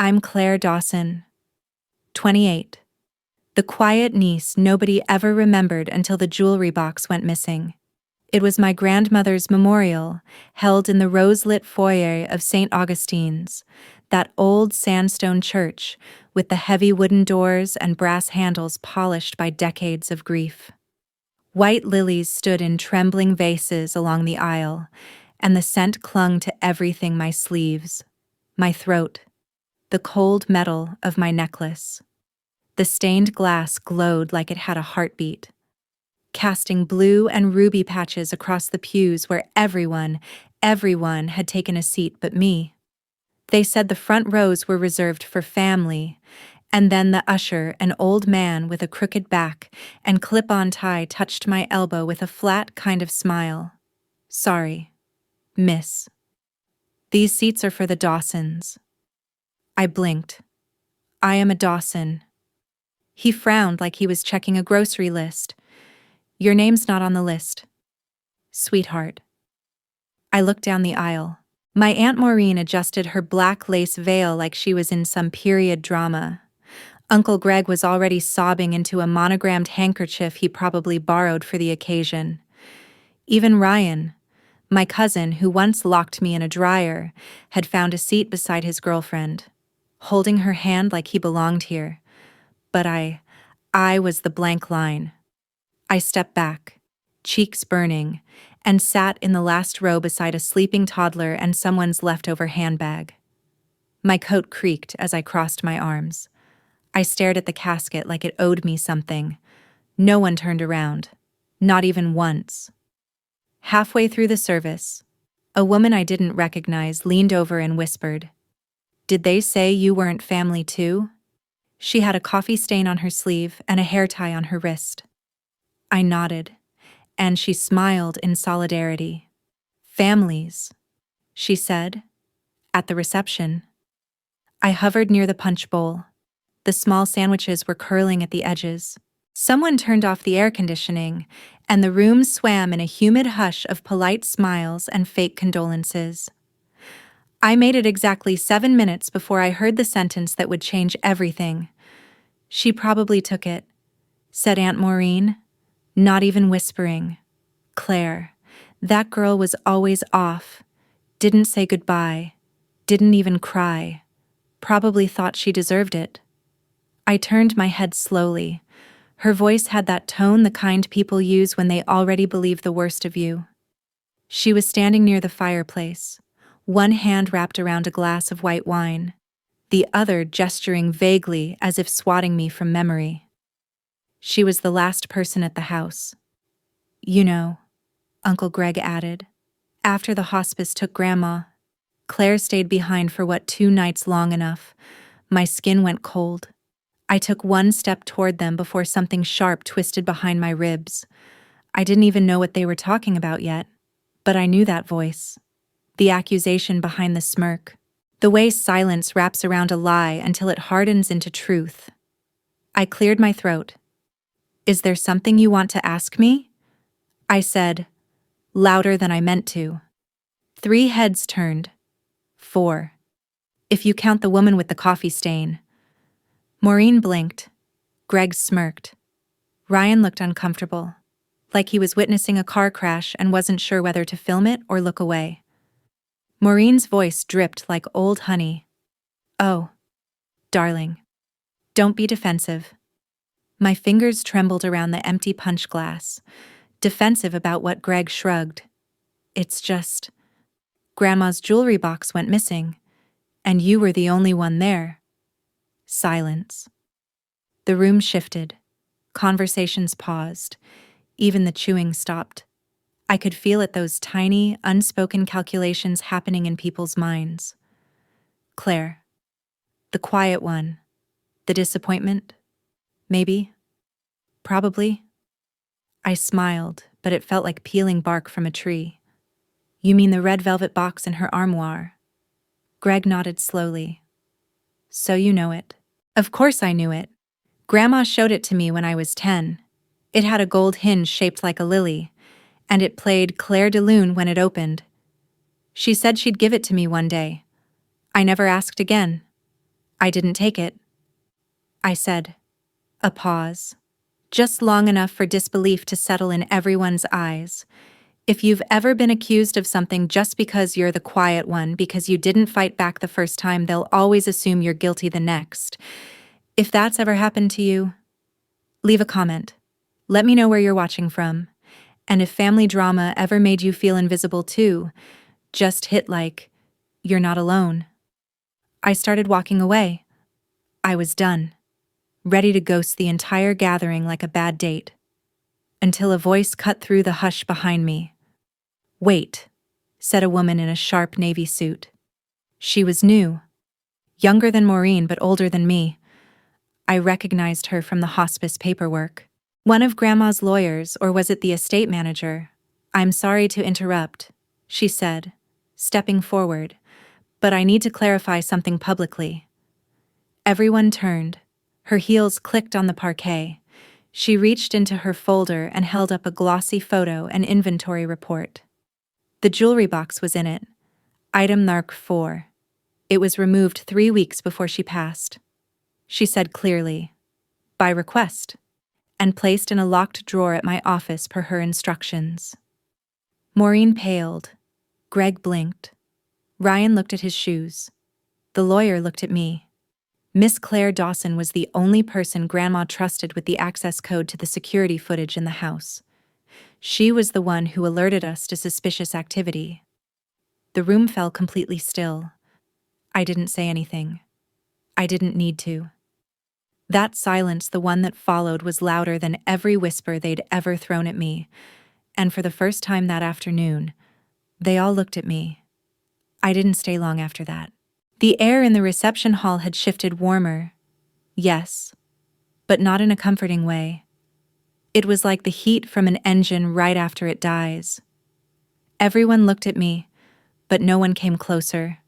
I'm Claire Dawson, 28. The quiet niece nobody ever remembered until the jewelry box went missing. It was my grandmother's memorial, held in the rose-lit foyer of St. Augustine's, that old sandstone church with the heavy wooden doors and brass handles polished by decades of grief. White lilies stood in trembling vases along the aisle, and the scent clung to everything: my sleeves, my throat, the cold metal of my necklace. The stained glass glowed like it had a heartbeat, casting blue and ruby patches across the pews where everyone had taken a seat but me. They said the front rows were reserved for family, and then the usher, an old man with a crooked back and clip-on tie, touched my elbow with a flat kind of smile. "Sorry, miss. These seats are for the Dawsons." I blinked. "I am a Dawson." He frowned like he was checking a grocery list. "Your name's not on the list, sweetheart." I looked down the aisle. My Aunt Maureen adjusted her black lace veil like she was in some period drama. Uncle Greg was already sobbing into a monogrammed handkerchief he probably borrowed for the occasion. Even Ryan, my cousin who once locked me in a dryer, had found a seat beside his girlfriend, holding her hand like he belonged here. But I was the blank line. I stepped back, cheeks burning, and sat in the last row beside a sleeping toddler and someone's leftover handbag. My coat creaked as I crossed my arms. I stared at the casket like it owed me something. No one turned around, not even once. Halfway through the service, a woman I didn't recognize leaned over and whispered, "Did they say you weren't family too?" She had a coffee stain on her sleeve and a hair tie on her wrist. I nodded, and she smiled in solidarity. "Families," she said, "at the reception." I hovered near the punch bowl. The small sandwiches were curling at the edges. Someone turned off the air conditioning, and the room swam in a humid hush of polite smiles and fake condolences. I made it exactly 7 minutes before I heard the sentence that would change everything. "She probably took it," said Aunt Maureen, not even whispering. "Claire, that girl was always off, didn't say goodbye, didn't even cry, probably thought she deserved it." I turned my head slowly. Her voice had that tone the kind people use when they already believe the worst of you. She was standing near the fireplace, one hand wrapped around a glass of white wine, the other gesturing vaguely as if swatting me from memory. She was the last person at the house. "You know," Uncle Greg added, "after the hospice took Grandma, Claire stayed behind for 2 nights long enough. My skin went cold. I took one step toward them before something sharp twisted behind my ribs. I didn't even know what they were talking about yet, but I knew that voice. The accusation behind the smirk. The way silence wraps around a lie until it hardens into truth. I cleared my throat. "Is there something you want to ask me?" I said, louder than I meant to. 3 heads turned. 4. If you count the woman with the coffee stain. Maureen blinked. Greg smirked. Ryan looked uncomfortable, like he was witnessing a car crash and wasn't sure whether to film it or look away. Maureen's voice dripped like old honey. "Oh, darling, don't be defensive." My fingers trembled around the empty punch glass, defensive about what Greg shrugged. "It's just, Grandma's jewelry box went missing, and you were the only one there." Silence. The room shifted. Conversations paused. Even the chewing stopped. I could feel it, those tiny, unspoken calculations happening in people's minds. Claire. The quiet one. The disappointment. Maybe. Probably. I smiled, but it felt like peeling bark from a tree. "You mean the red velvet box in her armoire?" Greg nodded slowly. "So you know it." Of course I knew it. Grandma showed it to me when I was 10. It had a gold hinge shaped like a lily, and it played Clair de Lune when it opened. She said she'd give it to me one day. I never asked again. I didn't take it, I said. A pause. Just long enough for disbelief to settle in everyone's eyes. If you've ever been accused of something just because you're the quiet one, because you didn't fight back the first time, they'll always assume you're guilty the next. If that's ever happened to you, leave a comment. Let me know where you're watching from. And if family drama ever made you feel invisible too, just hit like. You're not alone. I started walking away. I was done, ready to ghost the entire gathering like a bad date. Until a voice cut through the hush behind me. "Wait," said a woman in a sharp navy suit. She was new. Younger than Maureen but older than me. I recognized her from the hospice paperwork. One of Grandma's lawyers, or was it the estate manager? "I'm sorry to interrupt," she said, stepping forward, "but I need to clarify something publicly." Everyone turned. Her heels clicked on the parquet. She reached into her folder and held up a glossy photo and inventory report. The jewelry box was in it. Item Narc 4. It was removed 3 weeks before she passed. She said clearly, "By request," and placed in a locked drawer at my office per her instructions. Maureen paled. Greg blinked. Ryan looked at his shoes. The lawyer looked at me. Miss Claire Dawson was the only person Grandma trusted with the access code to the security footage in the house. She was the one who alerted us to suspicious activity. The room fell completely still. I didn't say anything. I didn't need to. That silence, the one that followed, was louder than every whisper they'd ever thrown at me, and for the first time that afternoon, they all looked at me. I didn't stay long after that. The air in the reception hall had shifted warmer. Yes, but not in a comforting way. It was like the heat from an engine right after it dies. Everyone looked at me, but no one came closer.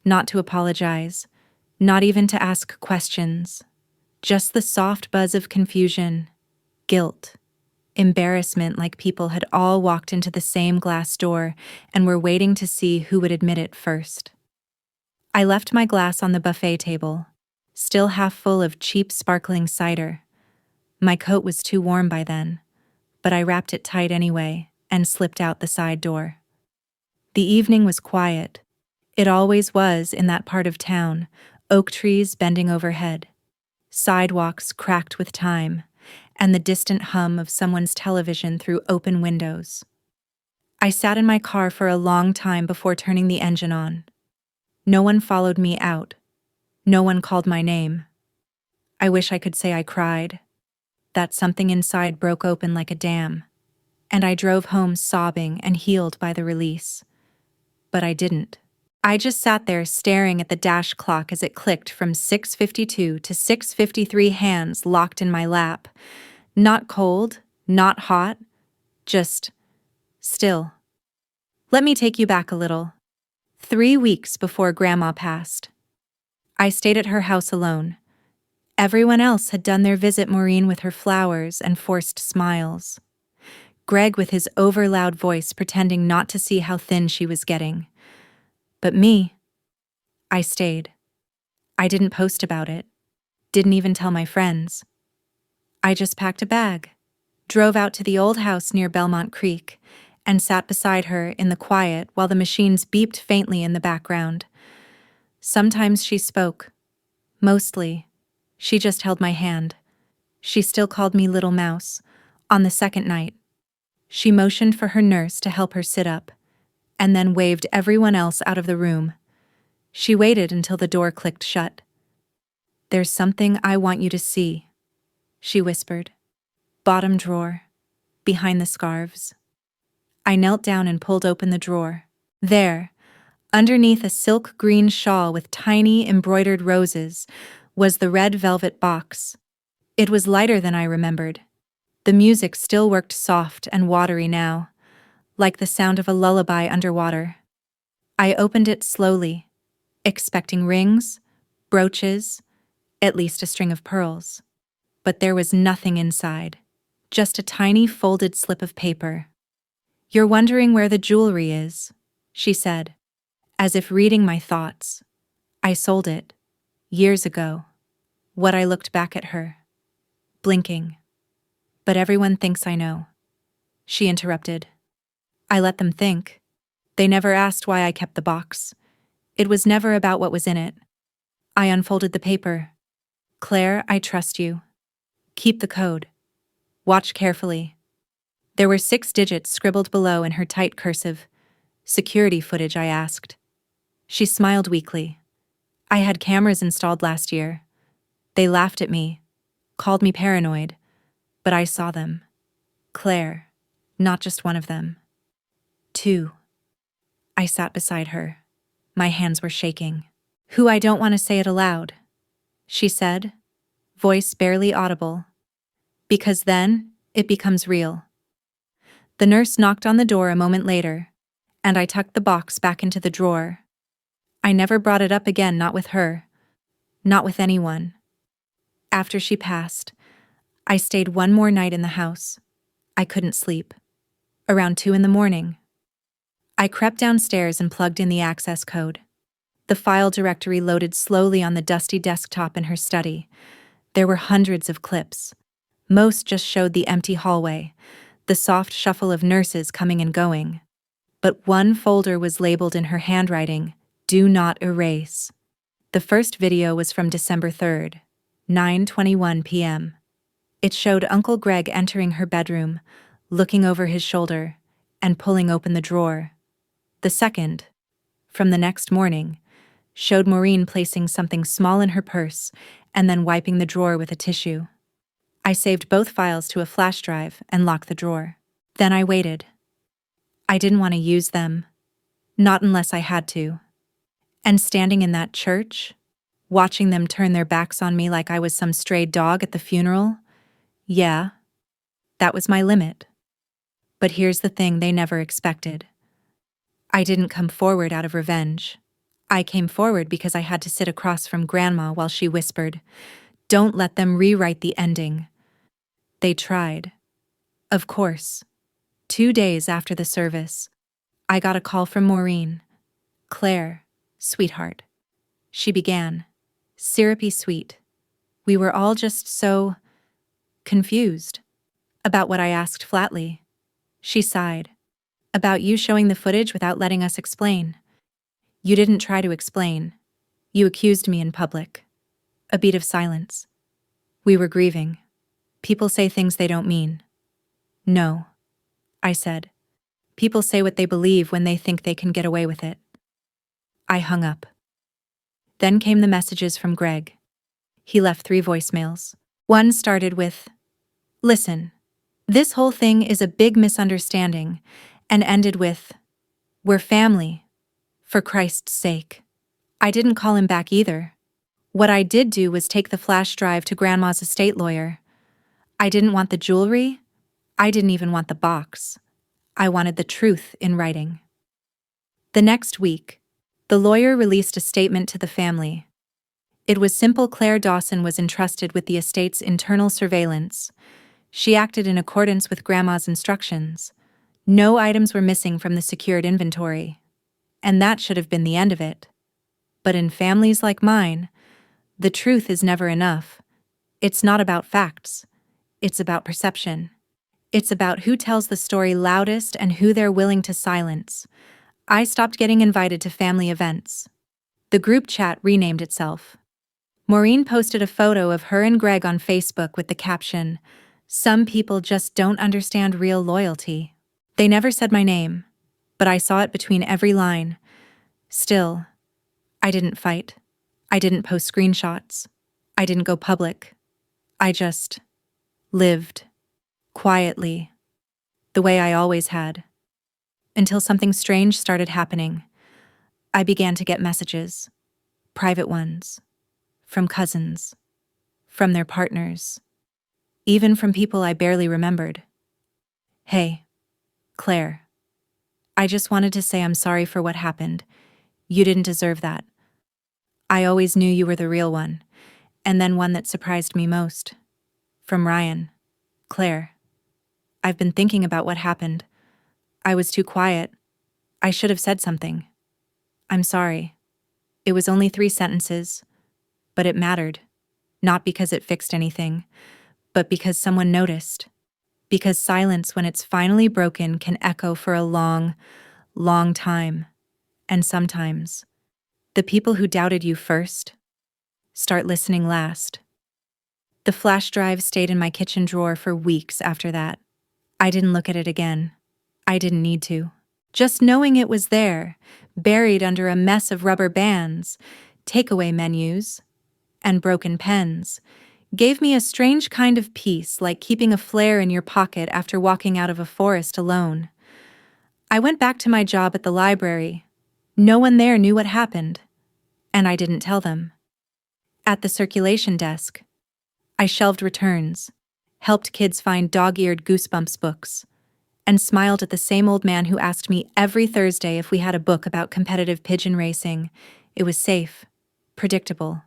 Not to apologize, not even to ask questions. Just the soft buzz of confusion, guilt, embarrassment, like people had all walked into the same glass door and were waiting to see who would admit it first. I left my glass on the buffet table, still half full of cheap sparkling cider. My coat was too warm by then, but I wrapped it tight anyway and slipped out the side door. The evening was quiet. It always was in that part of town, oak trees bending overhead, sidewalks cracked with time, and the distant hum of someone's television through open windows. I sat in my car for a long time before turning the engine on. No one followed me out. No one called my name. I wish I could say I cried. That something inside broke open like a dam, and I drove home sobbing and healed by the release. But I didn't. I just sat there staring at the dash clock as it clicked from 6:52 to 6:53, hands locked in my lap. Not cold, not hot, just still. Let me take you back a little. 3 weeks before Grandma passed. I stayed at her house alone. Everyone else had done their visit Maureen with her flowers and forced smiles. Greg with his over-loud voice pretending not to see how thin she was getting. But me, I stayed. I didn't post about it. Didn't even tell my friends. I just packed a bag, drove out to the old house near Belmont Creek, and sat beside her in the quiet while the machines beeped faintly in the background. Sometimes she spoke. Mostly, she just held my hand. She still called me Little Mouse. On the second night, she motioned for her nurse to help her sit up, and then waved everyone else out of the room. She waited until the door clicked shut. "There's something I want you to see," she whispered. "Bottom drawer, behind the scarves." I knelt down and pulled open the drawer. There, underneath a silk green shawl with tiny embroidered roses, was the red velvet box. It was lighter than I remembered. The music still worked soft and watery now, like the sound of a lullaby underwater. I opened it slowly, expecting rings, brooches, at least a string of pearls. But there was nothing inside, just a tiny folded slip of paper. "You're wondering where the jewelry is," she said, as if reading my thoughts. "I sold it. Years ago. What I looked back at her, blinking. But everyone thinks I know. She interrupted. I let them think. They never asked why I kept the box. It was never about what was in it. I unfolded the paper. Claire, I trust you. Keep the code. Watch carefully. There were 6 digits scribbled below in her tight cursive. Security footage, I asked. She smiled weakly. I had cameras installed last year. They laughed at me, called me paranoid, but I saw them. Claire, not just one of them. 2. I sat beside her. My hands were shaking. Who I don't want to say it aloud, she said, voice barely audible. Because then, it becomes real. The nurse knocked on the door a moment later, and I tucked the box back into the drawer. I never brought it up again, not with her, not with anyone. After she passed, I stayed one more night in the house. I couldn't sleep. Around 2 in the morning, I crept downstairs and plugged in the access code. The file directory loaded slowly on the dusty desktop in her study. There were hundreds of clips. Most just showed the empty hallway, the soft shuffle of nurses coming and going. But one folder was labeled in her handwriting, "Do not erase." The first video was from December 3rd, 9:21 p.m. It showed Uncle Greg entering her bedroom, looking over his shoulder, and pulling open the drawer. The second, from the next morning, showed Maureen placing something small in her purse and then wiping the drawer with a tissue. I saved both files to a flash drive and locked the drawer. Then I waited. I didn't want to use them, not unless I had to. And standing in that church, watching them turn their backs on me like I was some stray dog at the funeral, yeah, that was my limit. But here's the thing they never expected. I didn't come forward out of revenge. I came forward because I had to sit across from Grandma while she whispered, "Don't let them rewrite the ending." They tried. Of course. 2 days after the service, I got a call from Maureen. "Claire, sweetheart," she began, syrupy sweet. We were all just so confused about what I asked flatly. She sighed. "About you showing the footage without letting us explain. You didn't try to explain. You accused me in public." A beat of silence. We were grieving. People say things they don't mean. "No," I said. "People say what they believe when they think they can get away with it." I hung up. Then came the messages from Greg. He left 3 voicemails. One started with, "Listen, this whole thing is a big misunderstanding," and ended with, "We're family. For Christ's sake." I didn't call him back either. What I did do was take the flash drive to Grandma's estate lawyer. I didn't want the jewelry. I didn't even want the box. I wanted the truth in writing. The next week, the lawyer released a statement to the family. It was simple. Claire Dawson was entrusted with the estate's internal surveillance. She acted in accordance with Grandma's instructions. No items were missing from the secured inventory. And that should have been the end of it. But in families like mine, the truth is never enough. It's not about facts. It's about perception. It's about who tells the story loudest and who they're willing to silence. I stopped getting invited to family events. The group chat renamed itself. Maureen posted a photo of her and Greg on Facebook with the caption, "Some people just don't understand real loyalty." They never said my name, but I saw it between every line. Still, I didn't fight. I didn't post screenshots. I didn't go public. I just lived. Quietly. The way I always had. Until something strange started happening. I began to get messages. Private ones. From cousins. From their partners. Even from people I barely remembered. "Hey, Claire. I just wanted to say I'm sorry for what happened. You didn't deserve that. I always knew you were the real one." And then one that surprised me most. From Ryan. "Claire. I've been thinking about what happened. I was too quiet. I should have said something. I'm sorry. It was only 3 sentences, But it mattered. Not because it fixed anything, but because someone noticed. Because silence, when it's finally broken, can echo for a long, long time. And sometimes, the people who doubted you first start listening last. The flash drive stayed in my kitchen drawer for weeks after that. I didn't look at it again. I didn't need to. Just knowing it was there, buried under a mess of rubber bands, takeaway menus, and broken pens, gave me a strange kind of peace, like keeping a flare in your pocket after walking out of a forest alone. I went back to my job at the library. No one there knew what happened, and I didn't tell them. At the circulation desk, I shelved returns, helped kids find dog-eared Goosebumps books, and smiled at the same old man who asked me every Thursday if we had a book about competitive pigeon racing. It was safe, predictable,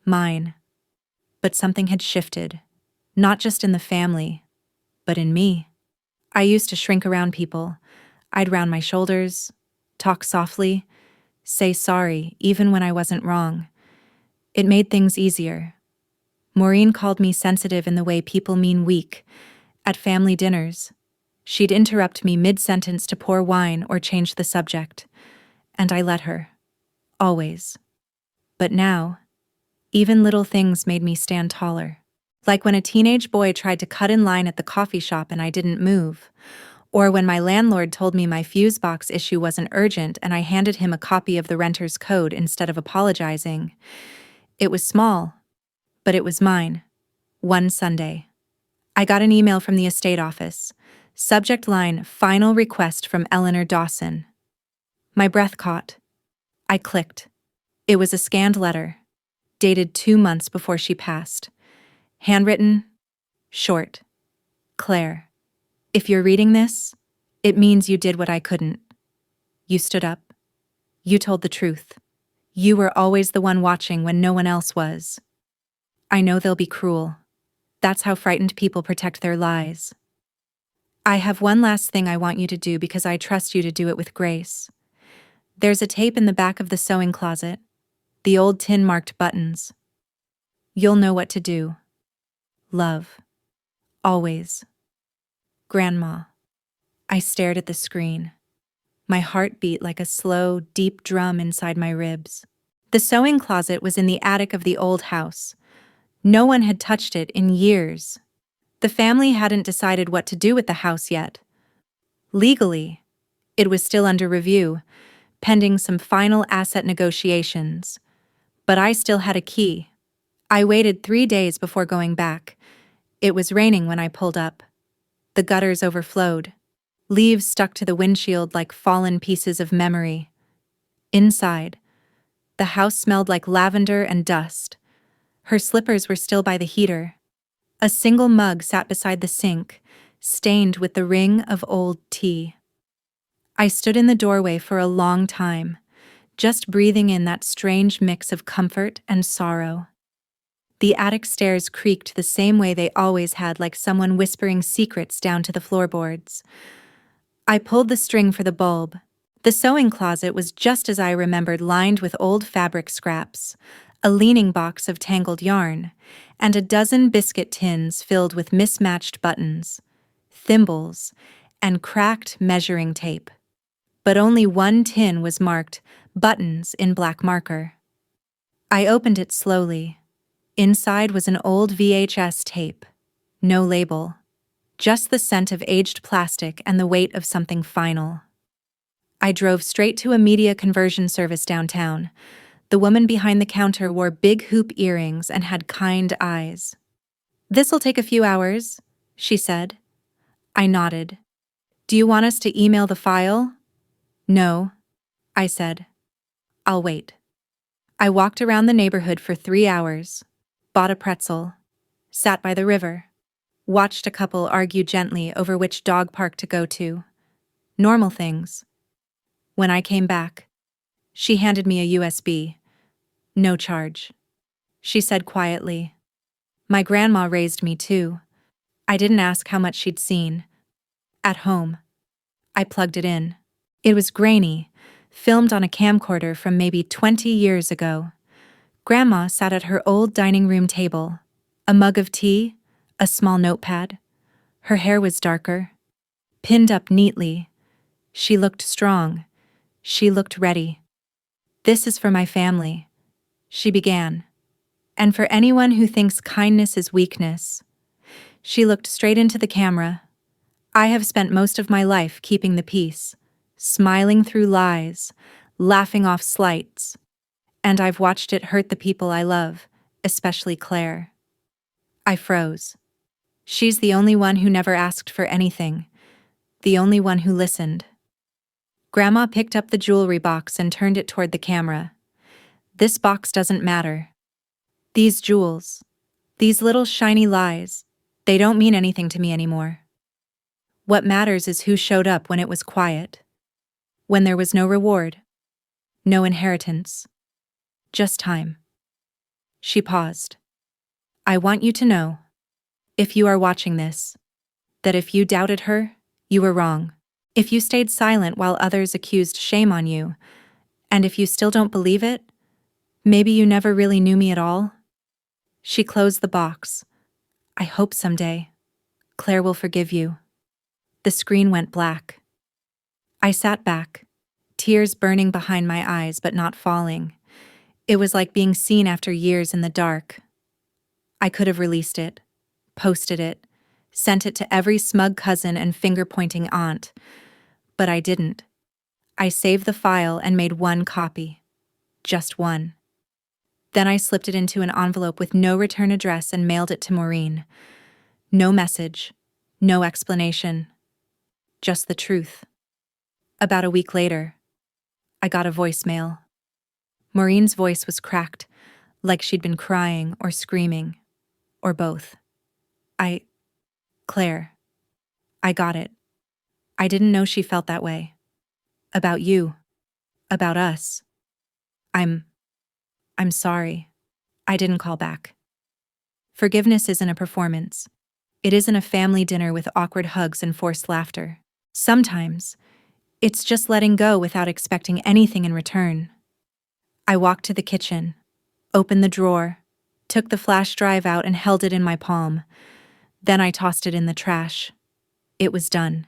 mine. But something had shifted, not just in the family, but in me. I used to shrink around people. I'd round my shoulders, talk softly, say sorry even when I wasn't wrong. It made things easier. Maureen called me sensitive in the way people mean weak. At family dinners, she'd interrupt me mid-sentence to pour wine or change the subject. And I let her. Always. But now, even little things made me stand taller. Like when a teenage boy tried to cut in line at the coffee shop and I didn't move. Or when my landlord told me my fuse box issue wasn't urgent and I handed him a copy of the renter's code instead of apologizing. It was small, but it was mine. One Sunday, I got an email from the estate office. Subject line, final request from Eleanor Dawson. My breath caught. I clicked. It was a scanned letter, dated 2 months before she passed. Handwritten, short. Claire, if you're reading this, it means you did what I couldn't. You stood up. You told the truth. You were always the one watching when no one else was. I know they'll be cruel. That's how frightened people protect their lies. I have one last thing I want you to do because I trust you to do it with grace. There's a tape in the back of the sewing closet. The old tin-marked buttons. You'll know what to do. Love. Always. Grandma. I stared at the screen. My heart beat like a slow, deep drum inside my ribs. The sewing closet was in the attic of the old house. No one had touched it in years. The family hadn't decided what to do with the house yet. Legally, it was still under review, pending some final asset negotiations. But I still had a key. I waited 3 days before going back. It was raining when I pulled up. The gutters overflowed. Leaves stuck to the windshield like fallen pieces of memory. Inside, the house smelled like lavender and dust. Her slippers were still by the heater. A single mug sat beside the sink, stained with the ring of old tea. I stood in the doorway for a long time, just breathing in that strange mix of comfort and sorrow. The attic stairs creaked the same way they always had, like someone whispering secrets down to the floorboards. I pulled the string for the bulb. The sewing closet was just as I remembered, lined with old fabric scraps, a leaning box of tangled yarn, and a dozen biscuit tins filled with mismatched buttons, thimbles, and cracked measuring tape. But only one tin was marked buttons in black marker. I opened it slowly. Inside was an old VHS tape. No label. Just the scent of aged plastic and the weight of something final. I drove straight to a media conversion service downtown. The woman behind the counter wore big hoop earrings and had kind eyes. "This'll take a few hours," she said. I nodded. "Do you want us to email the file?" "No," I said. "I'll wait." I walked around the neighborhood for 3 hours, bought a pretzel, sat by the river, watched a couple argue gently over which dog park to go to. Normal things. When I came back, she handed me a USB. "No charge," she said quietly. My grandma raised me too. I didn't ask how much she'd seen. At home, I plugged it in. It was grainy, filmed on a camcorder from maybe 20 years ago. Grandma sat at her old dining room table, a mug of tea, a small notepad. Her hair was darker, pinned up neatly. She looked strong. She looked ready. "This is for my family," she began. "And for anyone who thinks kindness is weakness." She looked straight into the camera. "I have spent most of my life keeping the peace, smiling through lies, laughing off slights. And I've watched it hurt the people I love, especially Claire." I froze. She's the only one who never asked for anything, the only one who listened. Grandma picked up the jewelry box and turned it toward the camera. "This box doesn't matter. These jewels, these little shiny lies, they don't mean anything to me anymore. What matters is who showed up when it was quiet, when there was no reward, no inheritance, just time." She paused. "I want you to know, if you are watching this, that if you doubted her, you were wrong. If you stayed silent while others accused shame on you, and if you still don't believe it, maybe you never really knew me at all." She closed the box. "I hope someday Claire will forgive you." The screen went black. I sat back, tears burning behind my eyes but not falling. It was like being seen after years in the dark. I could have released it, posted it, sent it to every smug cousin and finger-pointing aunt, but I didn't. I saved the file and made one copy. Just one. Then I slipped it into an envelope with no return address and mailed it to Maureen. No message, no explanation. Just the truth. About a week later, I got a voicemail. Maureen's voice was cracked, like she'd been crying or screaming, or both. "Claire, I got it. I didn't know she felt that way. About you. About us. I'm sorry. I didn't call back. Forgiveness isn't a performance. It isn't a family dinner with awkward hugs and forced laughter. Sometimes, it's just letting go without expecting anything in return." I walked to the kitchen, opened the drawer, took the flash drive out and held it in my palm. Then I tossed it in the trash. It was done.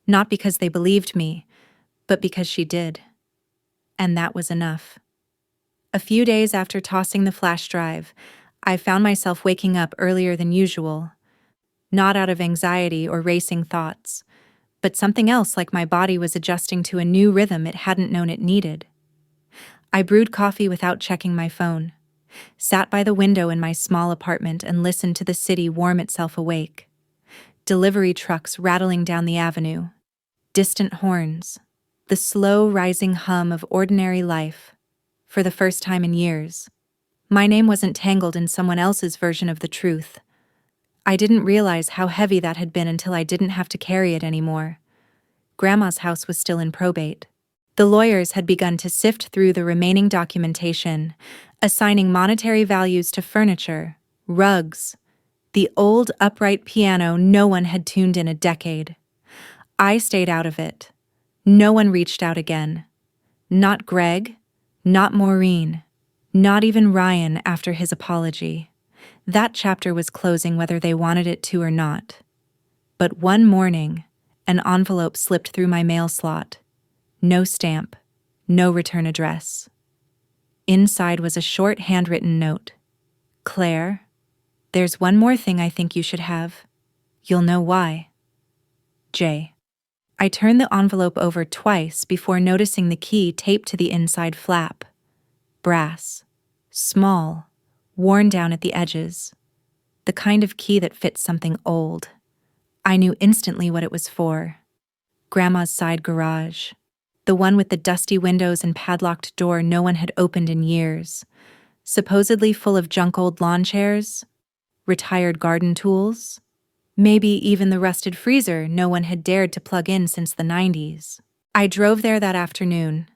Not because they believed me, but because she did. And that was enough. A few days after tossing the flash drive, I found myself waking up earlier than usual. Not out of anxiety or racing thoughts, but something else, like my body was adjusting to a new rhythm it hadn't known it needed. I brewed coffee without checking my phone, sat by the window in my small apartment and listened to the city warm itself awake. Delivery trucks rattling down the avenue, distant horns, the slow rising hum of ordinary life. For the first time in years, my name wasn't tangled in someone else's version of the truth. I didn't realize how heavy that had been until I didn't have to carry it anymore. Grandma's house was still in probate. The lawyers had begun to sift through the remaining documentation, assigning monetary values to furniture, rugs, the old upright piano no one had tuned in a decade. I stayed out of it. No one reached out again. Not Greg, not Maureen, not even Ryan after his apology. That chapter was closing whether they wanted it to or not. But one morning, an envelope slipped through my mail slot. No stamp, no return address. Inside was a short handwritten note. "Claire, there's one more thing I think you should have. You'll know why. Jay." I turned the envelope over twice before noticing the key taped to the inside flap. Brass. Small. Worn down at the edges. The kind of key that fits something old. I knew instantly what it was for. Grandma's side garage. The one with the dusty windows and padlocked door no one had opened in years. Supposedly full of junk old lawn chairs. Retired garden tools. Maybe even the rusted freezer no one had dared to plug in since the 90s. I drove there that afternoon.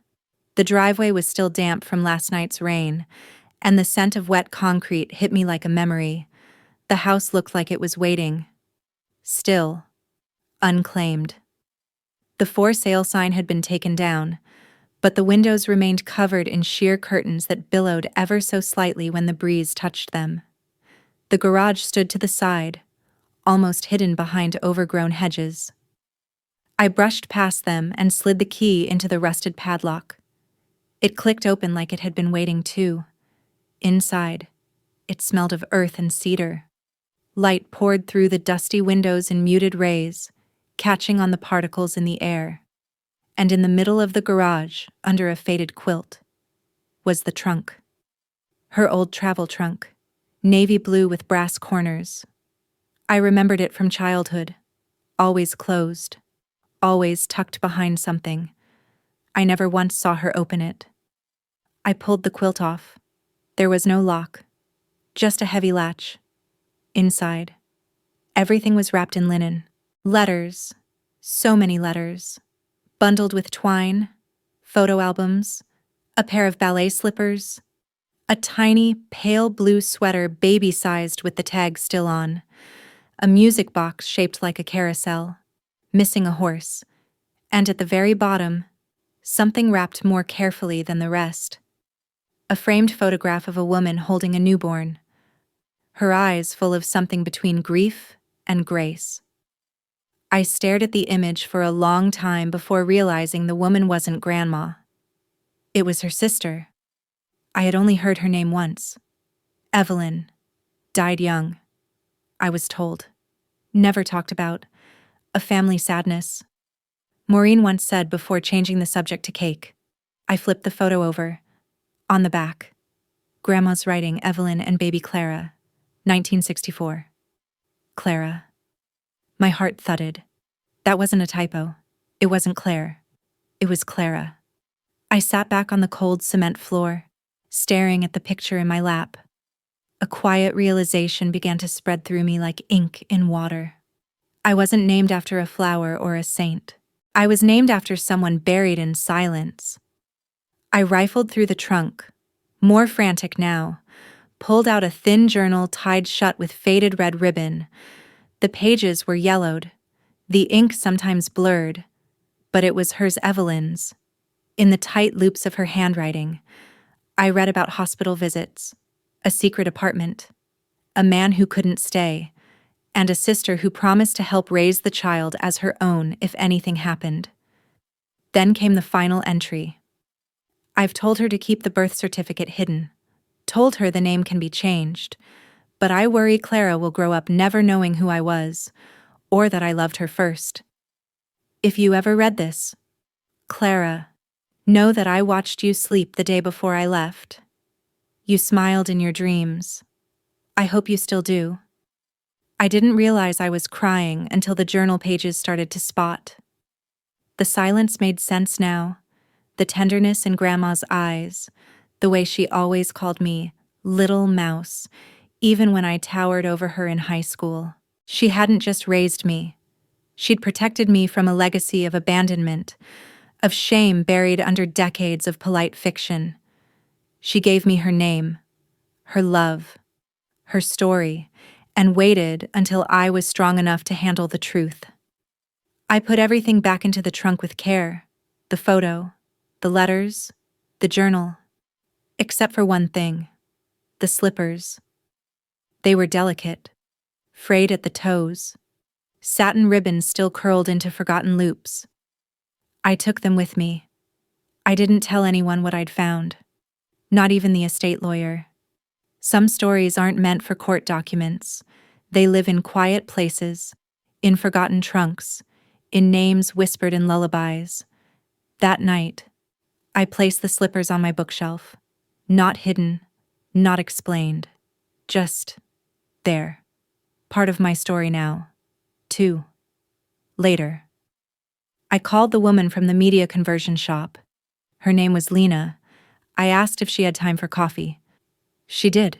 The driveway was still damp from last night's rain, and the scent of wet concrete hit me like a memory. The house looked like it was waiting. Still. Unclaimed. The for sale sign had been taken down, but the windows remained covered in sheer curtains that billowed ever so slightly when the breeze touched them. The garage stood to the side, almost hidden behind overgrown hedges. I brushed past them and slid the key into the rusted padlock. It clicked open like it had been waiting too. Inside, it smelled of earth and cedar. Light poured through the dusty windows in muted rays, catching on the particles in the air. And in the middle of the garage, under a faded quilt, was the trunk. Her old travel trunk, navy blue with brass corners. I remembered it from childhood, always closed, always tucked behind something. I never once saw her open it. I pulled the quilt off. There was no lock, just a heavy latch. Inside, everything was wrapped in linen. Letters, so many letters, bundled with twine, photo albums, a pair of ballet slippers, a tiny, pale blue sweater baby-sized with the tag still on, a music box shaped like a carousel, missing a horse, and at the very bottom, something wrapped more carefully than the rest. A framed photograph of a woman holding a newborn, her eyes full of something between grief and grace. I stared at the image for a long time before realizing the woman wasn't Grandma. It was her sister. I had only heard her name once. Evelyn. Died young. I was told. Never talked about. A family sadness. Maureen once said before changing the subject to cake. I flipped the photo over. On the back, Grandma's writing, Evelyn and baby Clara, 1964. Clara. My heart thudded. That wasn't a typo. It wasn't Claire. It was Clara. I sat back on the cold cement floor, staring at the picture in my lap. A quiet realization began to spread through me like ink in water. I wasn't named after a flower or a saint. I was named after someone buried in silence. I rifled through the trunk, more frantic now, pulled out a thin journal tied shut with faded red ribbon. The pages were yellowed, the ink sometimes blurred, but it was hers, Evelyn's. In the tight loops of her handwriting, I read about hospital visits, a secret apartment, a man who couldn't stay, and a sister who promised to help raise the child as her own if anything happened. Then came the final entry. I've told her to keep the birth certificate hidden, told her the name can be changed, but I worry Clara will grow up never knowing who I was, or that I loved her first. If you ever read this, Clara, know that I watched you sleep the day before I left. You smiled in your dreams. I hope you still do. I didn't realize I was crying until the journal pages started to spot. The silence made sense now, the tenderness in Grandma's eyes, the way she always called me Little Mouse, even when I towered over her in high school. She hadn't just raised me. She'd protected me from a legacy of abandonment, of shame buried under decades of polite fiction. She gave me her name, her love, her story, and waited until I was strong enough to handle the truth. I put everything back into the trunk with care, the photo, the letters, the journal, except for one thing, the slippers. They were delicate, frayed at the toes, satin ribbons still curled into forgotten loops. I took them with me. I didn't tell anyone what I'd found, not even the estate lawyer. Some stories aren't meant for court documents. They live in quiet places, in forgotten trunks, in names whispered in lullabies. That night, I placed the slippers on my bookshelf, not hidden, not explained, just there. Part of my story now, too. Later, I called the woman from the media conversion shop. Her name was Lena. I asked if she had time for coffee. She did.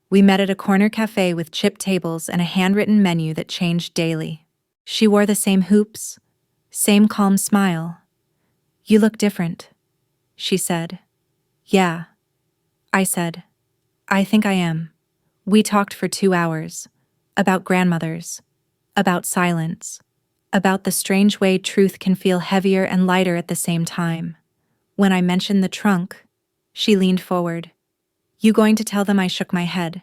We met at a corner cafe with chipped tables and a handwritten menu that changed daily. She wore the same hoops, same calm smile. You look different, she said. Yeah, I said. I think I am. We talked for 2 hours. About grandmothers. About silence. About the strange way truth can feel heavier and lighter at the same time. When I mentioned the trunk, she leaned forward. You going to tell them? I shook my head.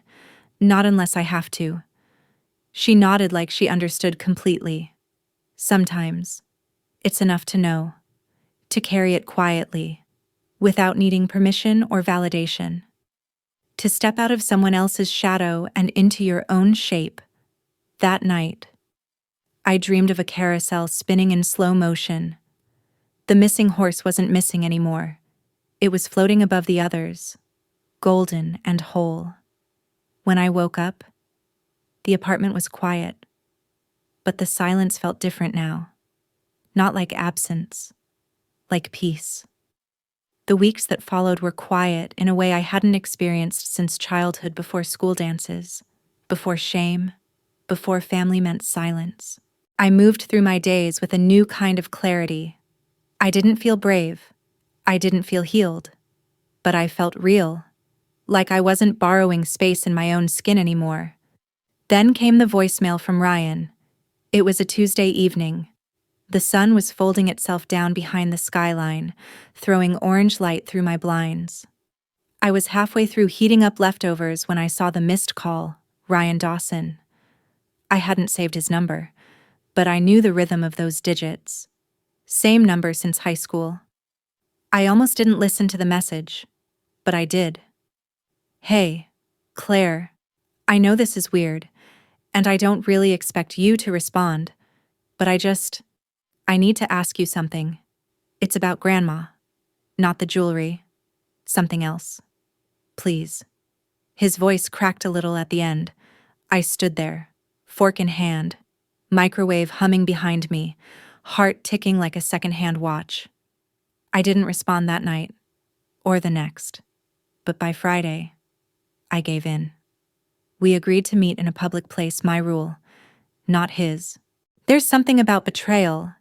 Not unless I have to. She nodded like she understood completely. Sometimes, it's enough to know, to carry it quietly, without needing permission or validation. To step out of someone else's shadow and into your own shape. That night, I dreamed of a carousel spinning in slow motion. The missing horse wasn't missing anymore. It was floating above the others, golden and whole. When I woke up, the apartment was quiet, but the silence felt different now. Not like absence, like peace. The weeks that followed were quiet in a way I hadn't experienced since childhood, before school dances, before shame, before family meant silence. I moved through my days with a new kind of clarity. I didn't feel brave. I didn't feel healed. But I felt real, like I wasn't borrowing space in my own skin anymore. Then came the voicemail from Ryan. It was a Tuesday evening. The sun was folding itself down behind the skyline, throwing orange light through my blinds. I was halfway through heating up leftovers when I saw the missed call, Ryan Dawson. I hadn't saved his number, but I knew the rhythm of those digits. Same number since high school. I almost didn't listen to the message, but I did. Hey, Claire, I know this is weird, and I don't really expect you to respond, but I need to ask you something. It's about Grandma, not the jewelry, something else. Please. His voice cracked a little at the end. I stood there, fork in hand, microwave humming behind me, heart ticking like a second-hand watch. I didn't respond that night, or the next, but by Friday, I gave in. We agreed to meet in a public place, my rule, not his. There's something about betrayal,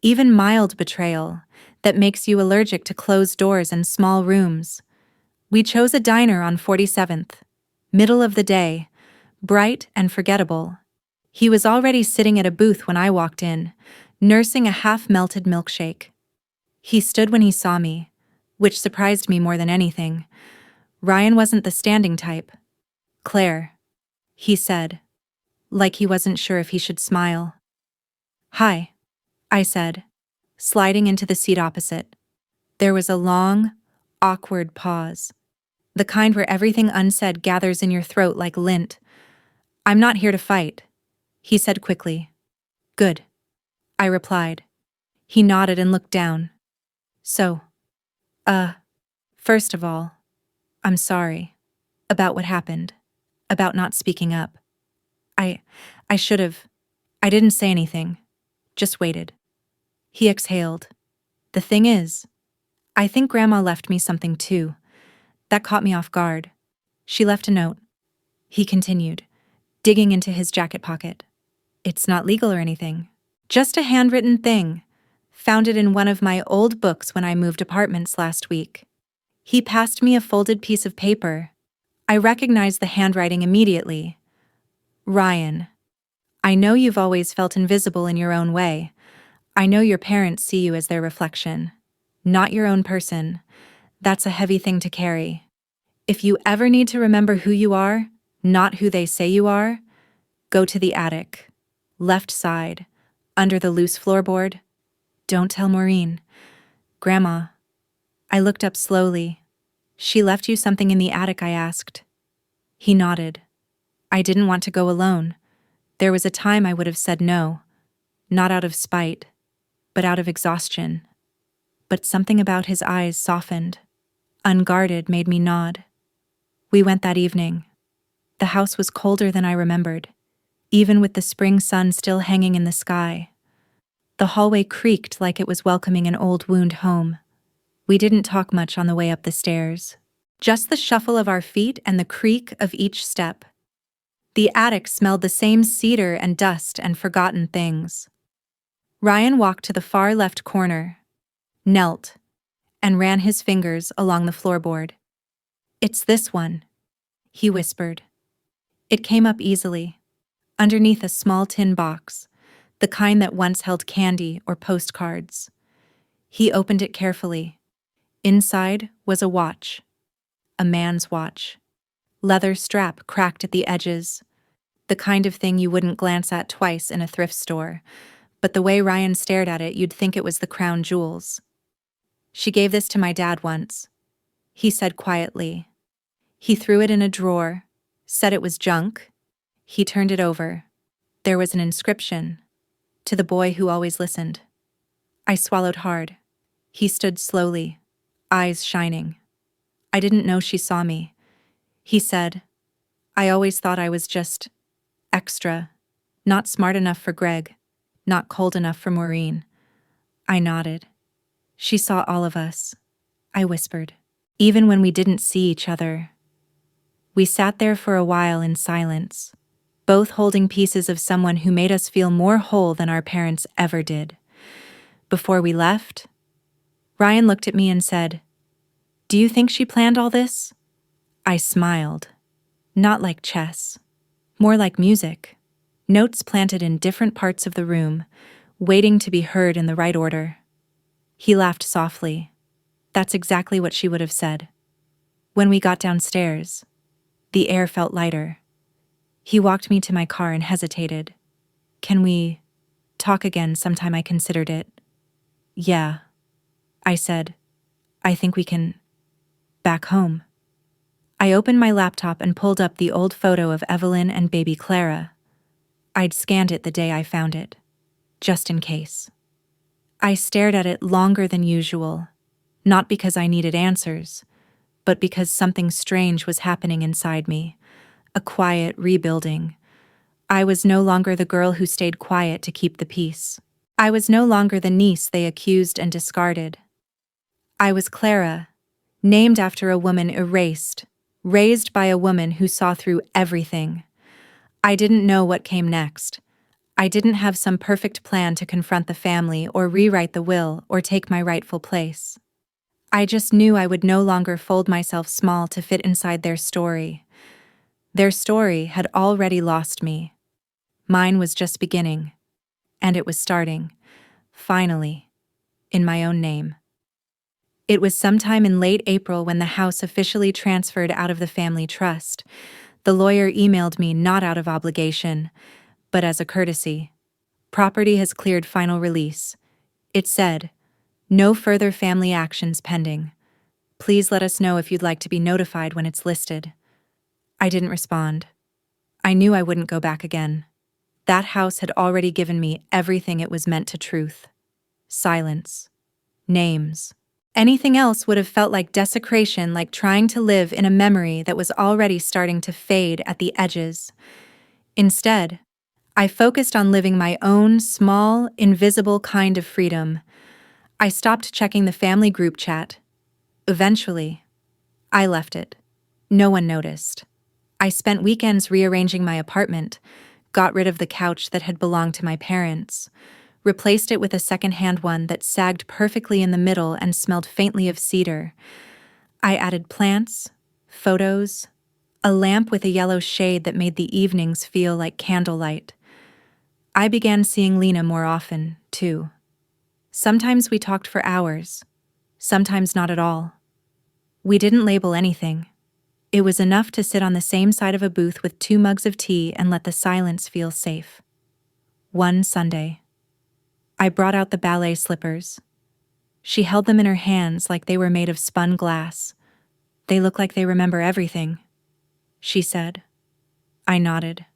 even mild betrayal, that makes you allergic to closed doors and small rooms. We chose a diner on 47th, middle of the day, bright and forgettable. He was already sitting at a booth when I walked in, nursing a half-melted milkshake. He stood when he saw me, which surprised me more than anything. Ryan wasn't the standing type. Claire, he said, like he wasn't sure if he should smile. Hi, I said, sliding into the seat opposite. There was a long, awkward pause, the kind where everything unsaid gathers in your throat like lint. I'm not here to fight, he said quickly. Good, I replied. He nodded and looked down. So, first of all, I'm sorry about what happened, about not speaking up. I should have. I didn't say anything, just waited. He exhaled. The thing is, I think Grandma left me something too. That caught me off guard. She left a note. He continued, digging into his jacket pocket. It's not legal or anything. Just a handwritten thing. Found it in one of my old books when I moved apartments last week. He passed me a folded piece of paper. I recognized the handwriting immediately. Ryan, I know you've always felt invisible in your own way. I know your parents see you as their reflection, not your own person. That's a heavy thing to carry. If you ever need to remember who you are, not who they say you are, go to the attic, left side, under the loose floorboard. Don't tell Maureen. Grandma. I looked up slowly. She left you something in the attic, I asked. He nodded. I didn't want to go alone. There was a time I would have said no, not out of spite, but out of exhaustion. But something about his eyes softened. Unguarded, made me nod. We went that evening. The house was colder than I remembered, even with the spring sun still hanging in the sky. The hallway creaked like it was welcoming an old wound home. We didn't talk much on the way up the stairs. Just the shuffle of our feet and the creak of each step. The attic smelled the same cedar and dust and forgotten things. Ryan walked to the far left corner, knelt, and ran his fingers along the floorboard. It's this one, he whispered. It came up easily, underneath a small tin box, the kind that once held candy or postcards. He opened it carefully. Inside was a watch, a man's watch. Leather strap cracked at the edges, the kind of thing you wouldn't glance at twice in a thrift store, but the way Ryan stared at it, you'd think it was the crown jewels. "She gave this to my dad once," he said quietly. "He threw it in a drawer, said it was junk." He turned it over. There was an inscription, "To the boy who always listened." I swallowed hard. He stood slowly, eyes shining. "I didn't know she saw me," he said. "I always thought I was just extra, not smart enough for Greg, not cold enough for Maureen." I nodded. "She saw all of us," I whispered, "even when we didn't see each other." We sat there for a while in silence, both holding pieces of someone who made us feel more whole than our parents ever did. Before we left, Ryan looked at me and said, "Do you think she planned all this?" I smiled. Not like chess, more like music. Notes planted in different parts of the room, waiting to be heard in the right order. He laughed softly. "That's exactly what she would have said." When we got downstairs, the air felt lighter. He walked me to my car and hesitated. "Can we talk again sometime?" I considered it. "Yeah," I said. "I think we can. Back home." I opened my laptop and pulled up the old photo of Evelyn and baby Clara. I'd scanned it the day I found it, just in case. I stared at it longer than usual, not because I needed answers, but because something strange was happening inside me, a quiet rebuilding. I was no longer the girl who stayed quiet to keep the peace. I was no longer the niece they accused and discarded. I was Clara, named after a woman erased, raised by a woman who saw through everything. I didn't know what came next. I didn't have some perfect plan to confront the family or rewrite the will or take my rightful place. I just knew I would no longer fold myself small to fit inside their story. Their story had already lost me. Mine was just beginning, and it was starting, finally, in my own name. It was sometime in late April when the house officially transferred out of the family trust. The lawyer emailed me not out of obligation, but as a courtesy. "Property has cleared final release." It said, "No further family actions pending. Please let us know if you'd like to be notified when it's listed." I didn't respond. I knew I wouldn't go back again. That house had already given me everything it was meant to truth. Silence. Names. Anything else would have felt like desecration, like trying to live in a memory that was already starting to fade at the edges. Instead, I focused on living my own small, invisible kind of freedom. I stopped checking the family group chat. Eventually, I left it. No one noticed. I spent weekends rearranging my apartment, got rid of the couch that had belonged to my parents, replaced it with a second-hand one that sagged perfectly in the middle and smelled faintly of cedar. I added plants, photos, a lamp with a yellow shade that made the evenings feel like candlelight. I began seeing Lena more often, too. Sometimes we talked for hours, sometimes not at all. We didn't label anything. It was enough to sit on the same side of a booth with 2 mugs of tea and let the silence feel safe. One Sunday, I brought out the ballet slippers. She held them in her hands like they were made of spun glass. "They look like they remember everything," she said. I nodded.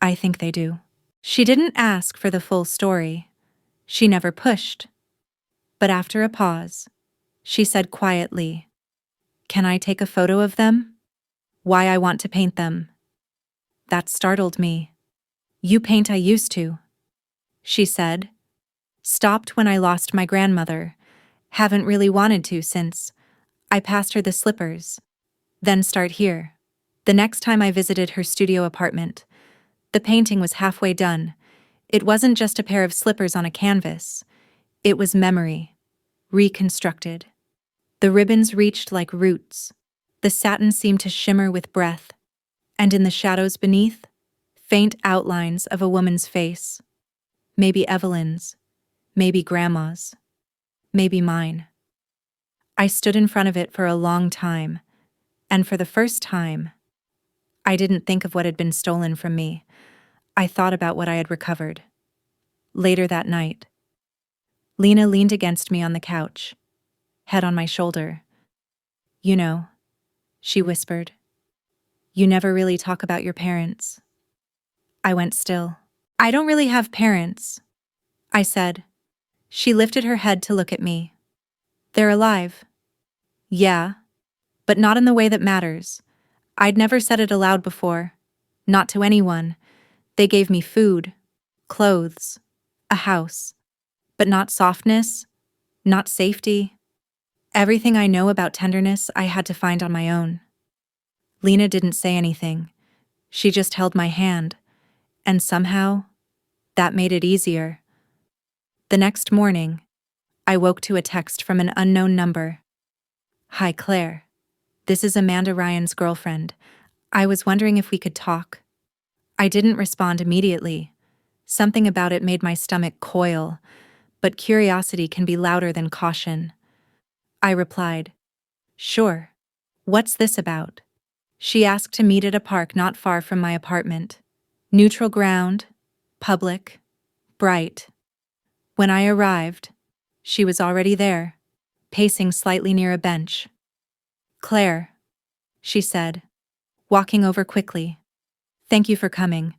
"I think they do." She didn't ask for the full story. She never pushed. But after a pause, she said quietly, "Can I take a photo of them? Why I want to paint them." That startled me. "You paint, I used to," she said. "Stopped when I lost my grandmother. Haven't really wanted to since." I passed her the slippers. "Then start here." The next time I visited her studio apartment, the painting was halfway done. It wasn't just a pair of slippers on a canvas. It was memory, reconstructed. The ribbons reached like roots. The satin seemed to shimmer with breath. And in the shadows beneath, faint outlines of a woman's face. Maybe Evelyn's, maybe Grandma's, maybe mine. I stood in front of it for a long time, and for the first time, I didn't think of what had been stolen from me. I thought about what I had recovered. Later that night, Lena leaned against me on the couch, head on my shoulder. "You know," she whispered, "you never really talk about your parents." I went still. "I don't really have parents," I said. She lifted her head to look at me. "They're alive." "Yeah, but not in the way that matters." I'd never said it aloud before. Not to anyone. They gave me food, clothes, a house. But not softness, not safety. Everything I know about tenderness I had to find on my own. Lena didn't say anything. She just held my hand, and somehow, that made it easier. The next morning, I woke to a text from an unknown number. "Hi, Claire. This is Amanda Ryan's girlfriend. I was wondering if we could talk." I didn't respond immediately. Something about it made my stomach coil, but curiosity can be louder than caution. I replied, "Sure. What's this about?" She asked to meet at a park not far from my apartment. Neutral ground, public, bright. When I arrived, she was already there, pacing slightly near a bench. "Claire," she said, walking over quickly. "Thank you for coming.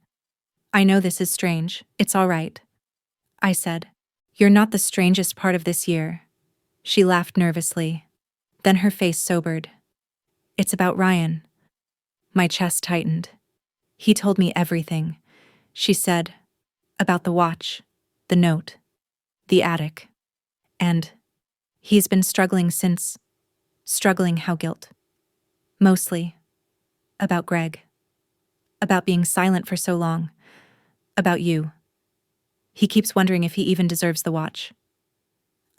I know this is strange. It's all right," I said. "You're not the strangest part of this year." She laughed nervously. Then her face sobered. "It's about Ryan." My chest tightened. "He told me everything," she said. "About the watch, the note, the attic. And he's been struggling since. Struggling how guilt. Mostly. About Greg. About being silent for so long. About you. He keeps wondering if he even deserves the watch."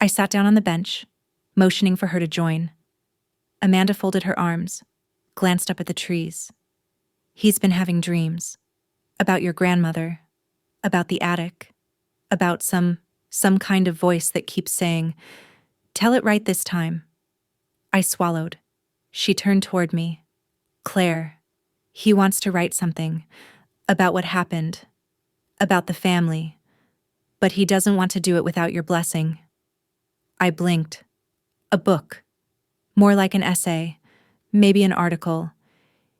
I sat down on the bench, motioning for her to join. Amanda folded her arms, glanced up at the trees. "He's been having dreams. About your grandmother. About the attic. About some kind of voice that keeps saying, 'Tell it right this time.'" I swallowed. She turned toward me. "Claire, he wants to write something. About what happened. About the family. But he doesn't want to do it without your blessing." I blinked. "A book. More like an essay. Maybe an article.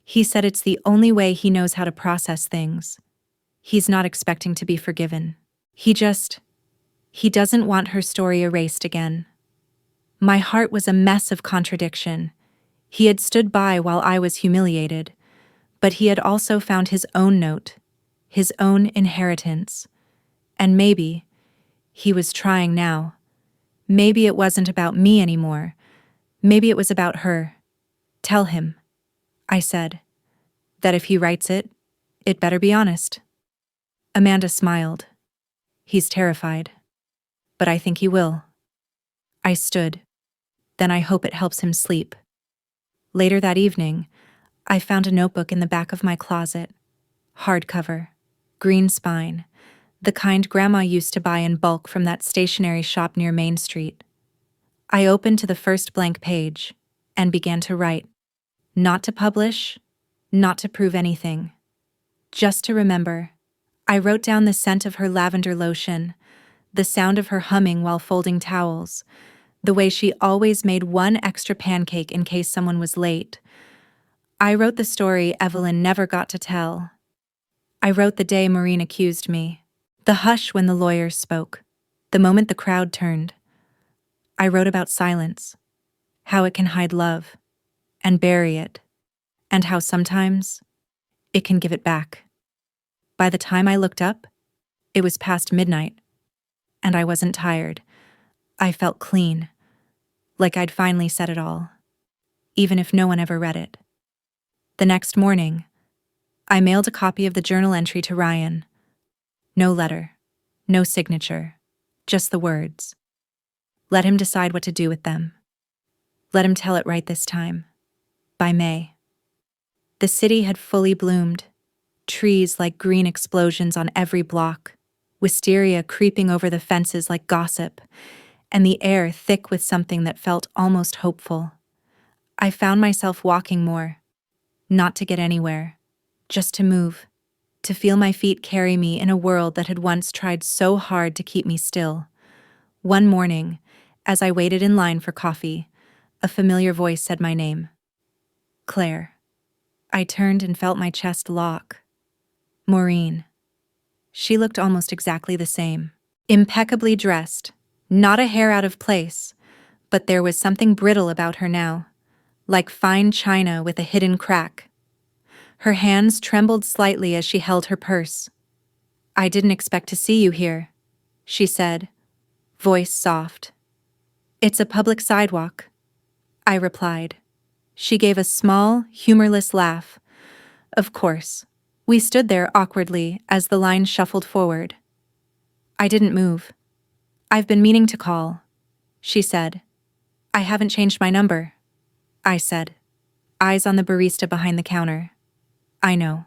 He said it's the only way he knows how to process things. He's not expecting to be forgiven. He doesn't want her story erased again." My heart was a mess of contradiction. He had stood by while I was humiliated, but he had also found his own note, his own inheritance. And maybe he was trying now. Maybe it wasn't about me anymore. Maybe it was about her. "Tell him," I said, "that if he writes it, it better be honest." Amanda smiled. "He's terrified. But I think he will." I stood. "Then I hope it helps him sleep." Later that evening, I found a notebook in the back of my closet. Hardcover, green spine, the kind Grandma used to buy in bulk from that stationery shop near Main Street. I opened to the first blank page and began to write. Not to publish, not to prove anything. Just to remember. I wrote down the scent of her lavender lotion, the sound of her humming while folding towels, the way she always made one extra pancake in case someone was late. I wrote the story Evelyn never got to tell. I wrote the day Maureen accused me, the hush when the lawyers spoke, the moment the crowd turned. I wrote about silence, how it can hide love and bury it, and how sometimes it can give it back. By the time I looked up, it was past midnight, and I wasn't tired. I felt clean, like I'd finally said it all, even if no one ever read it. The next morning, I mailed a copy of the journal entry to Ryan. No letter, no signature, just the words. Let him decide what to do with them. Let him tell it right this time. By May. The city had fully bloomed, trees like green explosions on every block, wisteria creeping over the fences like gossip, and the air thick with something that felt almost hopeful. I found myself walking more, not to get anywhere, just to move, to feel my feet carry me in a world that had once tried so hard to keep me still. One morning, as I waited in line for coffee, a familiar voice said my name. Claire. I turned and felt my chest lock. Maureen. She looked almost exactly the same. Impeccably dressed, not a hair out of place, but there was something brittle about her now, like fine china with a hidden crack. Her hands trembled slightly as she held her purse. I didn't expect to see you here, she said, voice soft. It's a public sidewalk, I replied. She gave a small, humorless laugh. Of course. We stood there awkwardly as the line shuffled forward. I didn't move. I've been meaning to call, she said. I haven't changed my number, I said, eyes on the barista behind the counter. I know.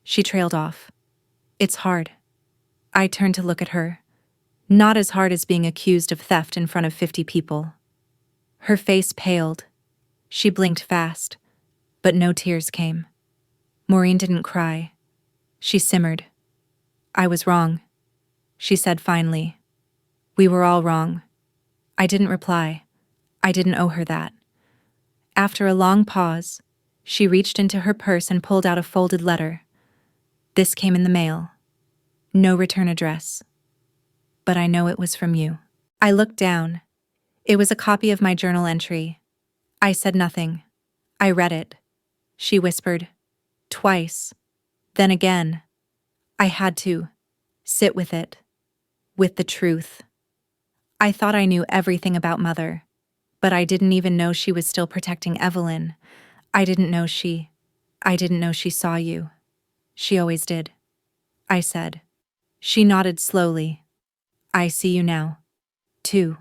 She trailed off. It's hard. I turned to look at her. Not as hard as being accused of theft in front of 50 people. Her face paled. She blinked fast, but no tears came. Maureen didn't cry. She simmered. I was wrong, she said finally. We were all wrong. I didn't reply. I didn't owe her that. After a long pause, she reached into her purse and pulled out a folded letter. This came in the mail. No return address. But I know it was from you. I looked down. It was a copy of my journal entry. I said nothing. I read it. She whispered. Twice. Then again. I had to. Sit with it. With the truth. I thought I knew everything about Mother, but I didn't even know she was still protecting Evelyn. I didn't know she saw you. She always did. I said. She nodded slowly. I see you now. Too.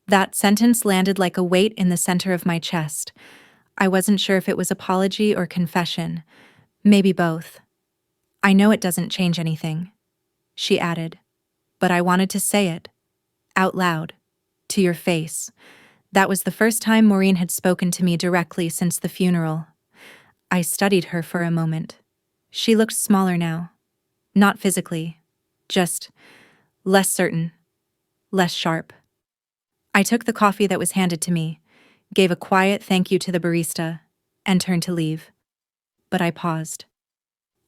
That sentence landed like a weight in the center of my chest. I wasn't sure if it was apology or confession. Maybe both. I know it doesn't change anything, she added. But I wanted to say it. Out loud. To your face. That was the first time Maureen had spoken to me directly since the funeral. I studied her for a moment. She looked smaller now. Not physically. Just less certain. Less sharp. I took the coffee that was handed to me, gave a quiet thank you to the barista, and turned to leave. But I paused.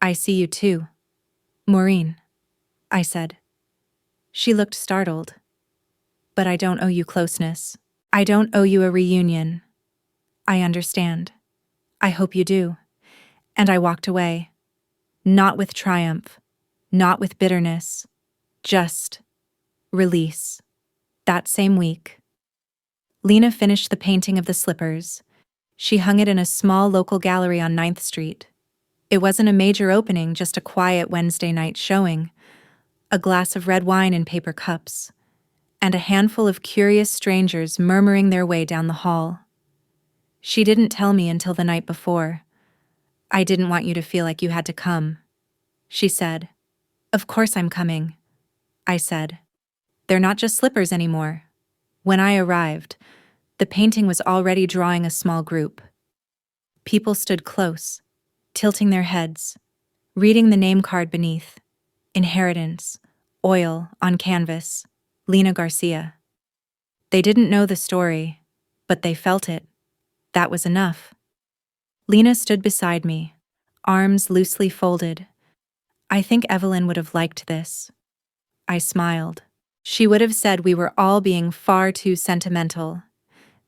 I see you too. Maureen, I said. She looked startled. But I don't owe you closeness. I don't owe you a reunion. I understand. I hope you do. And I walked away. Not with triumph. Not with bitterness. Just release. That same week, Lena finished the painting of the slippers. She hung it in a small local gallery on 9th Street. It wasn't a major opening, just a quiet Wednesday night showing. A glass of red wine in paper cups, and a handful of curious strangers murmuring their way down the hall. She didn't tell me until the night before. I didn't want you to feel like you had to come, she said. Of course I'm coming, I said. They're not just slippers anymore. When I arrived, the painting was already drawing a small group. People stood close, tilting their heads, reading the name card beneath. Inheritance, oil on canvas, Lena Garcia. They didn't know the story, but they felt it. That was enough. Lena stood beside me, arms loosely folded. I think Evelyn would have liked this. I smiled. She would have said we were all being far too sentimental,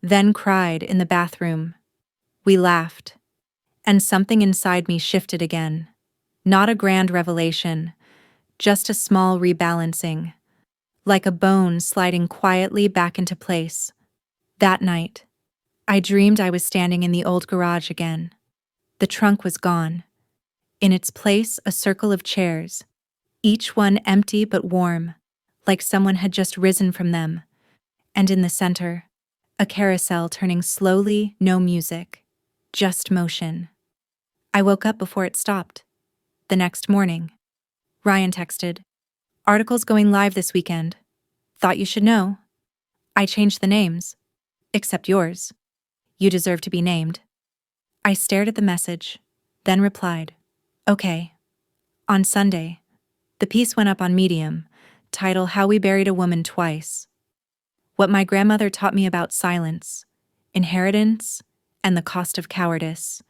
then cried in the bathroom. We laughed, and something inside me shifted again. Not a grand revelation, just a small rebalancing, like a bone sliding quietly back into place. That night, I dreamed I was standing in the old garage again. The trunk was gone. In its place, a circle of chairs, each one empty but warm, like someone had just risen from them. And in the center, a carousel turning slowly, no music, just motion. I woke up before it stopped. The next morning, Ryan texted, "Articles going live this weekend. Thought you should know. I changed the names. Except yours. You deserve to be named. I stared at the message, then replied, Okay. On Sunday, the piece went up on Medium, title How We Buried a Woman Twice. What my grandmother taught me about silence, inheritance, and the cost of cowardice.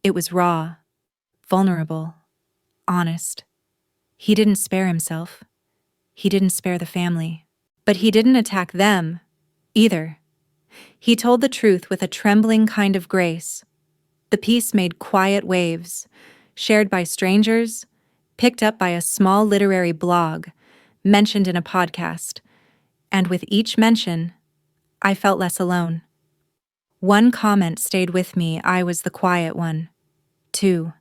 It was raw, vulnerable, honest. He didn't spare himself. He didn't spare the family. But he didn't attack them, either. He told the truth with a trembling kind of grace. The piece made quiet waves, shared by strangers, picked up by a small literary blog, mentioned in a podcast, and with each mention, I felt less alone. One comment stayed with me. I was the quiet one. 2.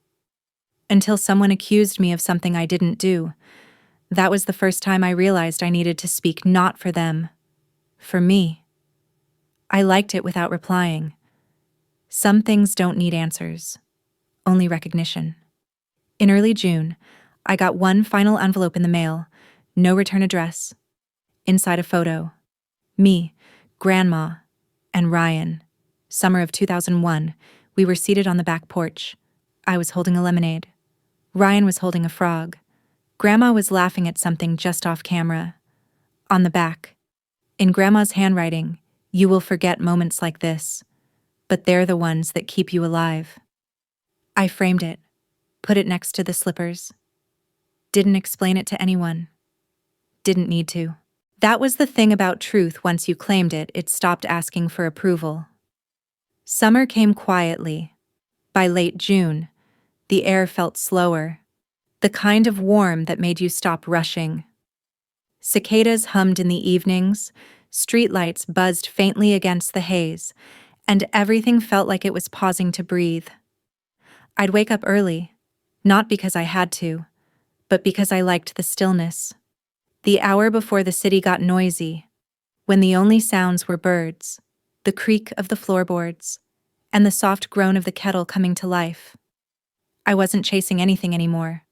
Until someone accused me of something I didn't do. That was the first time I realized I needed to speak not for them, for me. I liked it without replying. Some things don't need answers, only recognition. In early June, I got one final envelope in the mail, no return address. Inside a photo. Me, Grandma, and Ryan. Summer of 2001, we were seated on the back porch. I was holding a lemonade. Ryan was holding a frog. Grandma was laughing at something just off camera. On the back, in Grandma's handwriting, you will forget moments like this, but they're the ones that keep you alive. I framed it, put it next to the slippers. Didn't explain it to anyone. Didn't need to. That was the thing about truth. Once you claimed it, it stopped asking for approval. Summer came quietly. By late June, the air felt slower, the kind of warm that made you stop rushing. Cicadas hummed in the evenings, streetlights buzzed faintly against the haze, and everything felt like it was pausing to breathe. I'd wake up early, not because I had to, but because I liked the stillness. The hour before the city got noisy, when the only sounds were birds, the creak of the floorboards, and the soft groan of the kettle coming to life. I wasn't chasing anything anymore.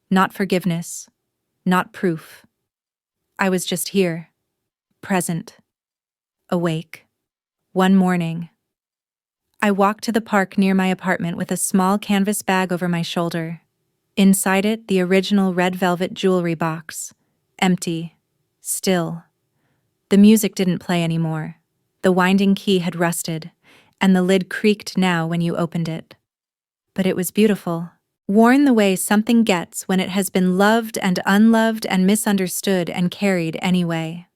Not forgiveness, not proof. I was just here, present, awake. One morning, I walked to the park near my apartment with a small canvas bag over my shoulder. Inside it, the original red velvet jewelry box, empty, still. The music didn't play anymore. The winding key had rusted, and the lid creaked now when you opened it. But it was beautiful, worn the way something gets when it has been loved and unloved and misunderstood and carried anyway.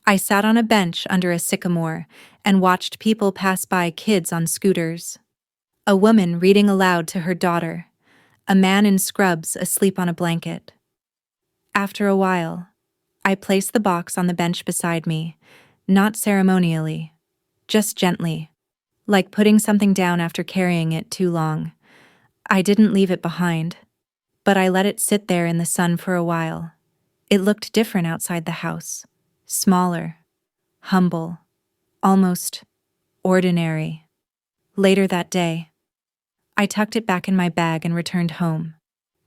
I sat on a bench under a sycamore and watched people pass by, kids on scooters. A woman reading aloud to her daughter, a man in scrubs asleep on a blanket. After a while, I placed the box on the bench beside me, not ceremonially, just gently, like putting something down after carrying it too long. I didn't leave it behind, but I let it sit there in the sun for a while. It looked different outside the house, smaller, humble, almost ordinary. Later that day, I tucked it back in my bag and returned home,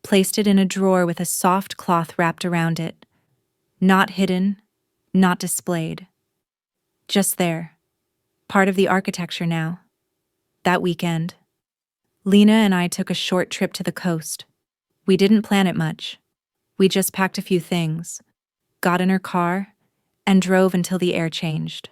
placed it in a drawer with a soft cloth wrapped around it, not hidden, not displayed. Just there, part of the architecture now. That weekend, Lena and I took a short trip to the coast. We didn't plan it much. We just packed a few things, got in her car, and drove until the air changed.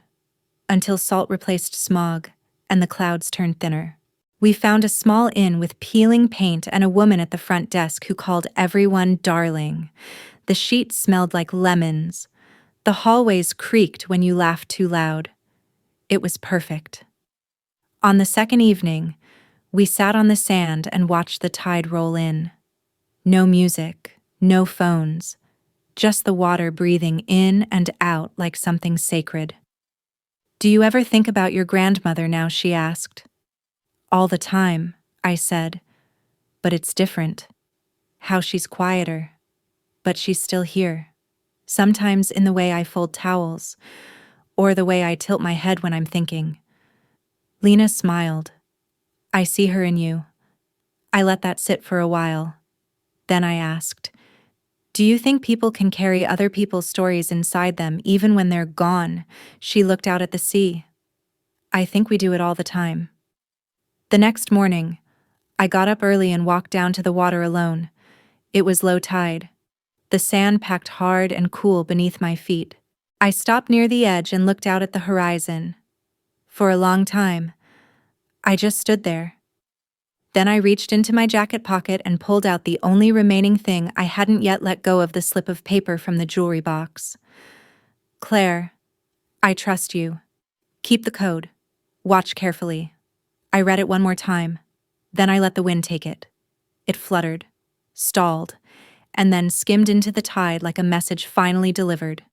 Until salt replaced smog and the clouds turned thinner. We found a small inn with peeling paint and a woman at the front desk who called everyone darling. The sheets smelled like lemons. The hallways creaked when you laughed too loud. It was perfect. On the second evening, we sat on the sand and watched the tide roll in. No music, no phones, just the water breathing in and out like something sacred. "Do you ever think about your grandmother now?" she asked. "All the time," I said, "but it's different. How she's quieter, but she's still here. Sometimes in the way I fold towels, or the way I tilt my head when I'm thinking." Lena smiled. "I see her in you." I let that sit for a while. Then I asked, Do you think people can carry other people's stories inside them even when they're gone? She looked out at the sea. I think we do it all the time. The next morning, I got up early and walked down to the water alone. It was low tide. The sand packed hard and cool beneath my feet. I stopped near the edge and looked out at the horizon. For a long time, I just stood there. Then I reached into my jacket pocket and pulled out the only remaining thing I hadn't yet let go of, the slip of paper from the jewelry box. Claire, I trust you. Keep the code. Watch carefully. I read it one more time. Then I let the wind take it. It fluttered, stalled, and then skimmed into the tide like a message finally delivered.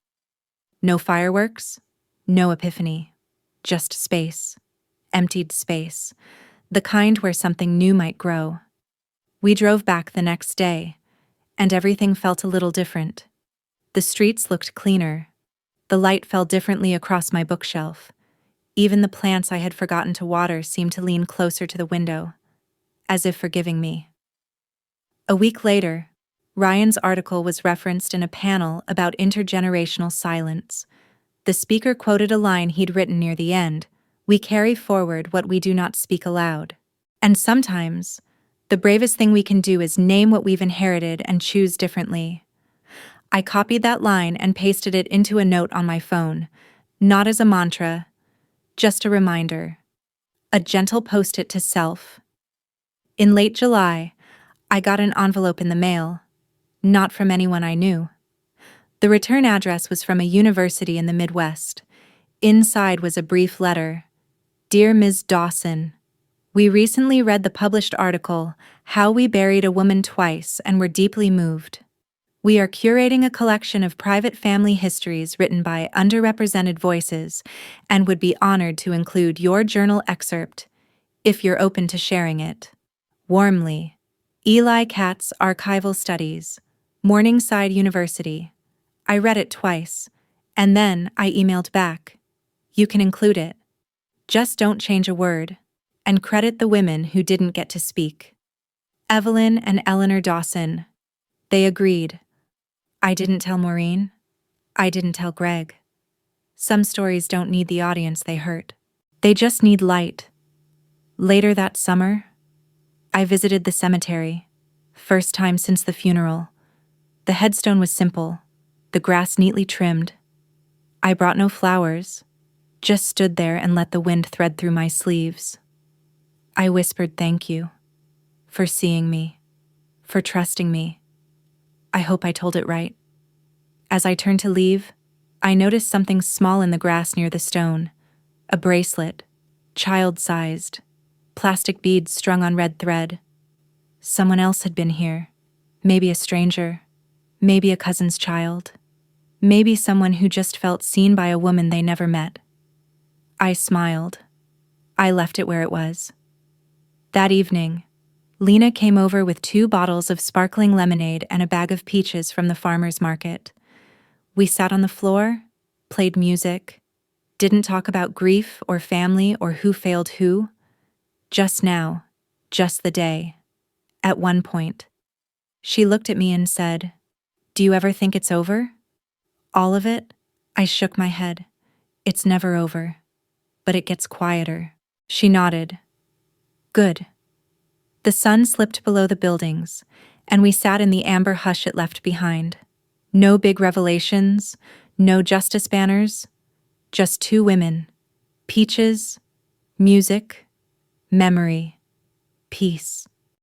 No fireworks, no epiphany. Just space. Emptied space. The kind where something new might grow. We drove back the next day, and everything felt a little different. The streets looked cleaner. The light fell differently across my bookshelf. Even the plants I had forgotten to water seemed to lean closer to the window, as if forgiving me. A week later, Ryan's article was referenced in a panel about intergenerational silence. The speaker quoted a line he'd written near the end: "We carry forward what we do not speak aloud." And sometimes, the bravest thing we can do is name what we've inherited and choose differently. I copied that line and pasted it into a note on my phone, not as a mantra, just a reminder. A gentle post-it to self. In late July, I got an envelope in the mail, not from anyone I knew. The return address was from a university in the Midwest. Inside was a brief letter. Dear Ms. Dawson, we recently read the published article, How We Buried a Woman Twice, and were deeply moved. We are curating a collection of private family histories written by underrepresented voices and would be honored to include your journal excerpt, if you're open to sharing it. Warmly, Eli Katz, Archival Studies, Morningside University. I read it twice, and then I emailed back. You can include it. Just don't change a word, and credit the women who didn't get to speak. Evelyn and Eleanor Dawson. They agreed. I didn't tell Maureen. I didn't tell Greg. Some stories don't need the audience they hurt. They just need light. Later that summer, I visited the cemetery. First time since the funeral. The headstone was simple, the grass neatly trimmed. I brought no flowers, just stood there and let the wind thread through my sleeves. I whispered thank you, for seeing me, for trusting me. I hope I told it right. As I turned to leave, I noticed something small in the grass near the stone. A bracelet, child-sized, plastic beads strung on red thread. Someone else had been here. Maybe a stranger, maybe a cousin's child, maybe someone who just felt seen by a woman they never met. I smiled. I left it where it was. That evening, Lena came over with 2 bottles of sparkling lemonade and a bag of peaches from the farmer's market. We sat on the floor, played music, didn't talk about grief or family or who failed who. Just now, just the day. At one point, she looked at me and said, "Do you ever think it's over? All of it?" I shook my head. It's never over. But it gets quieter. She nodded. Good. The sun slipped below the buildings, and we sat in the amber hush it left behind. No big revelations, no justice banners, just 2 women, peaches, music, memory, peace.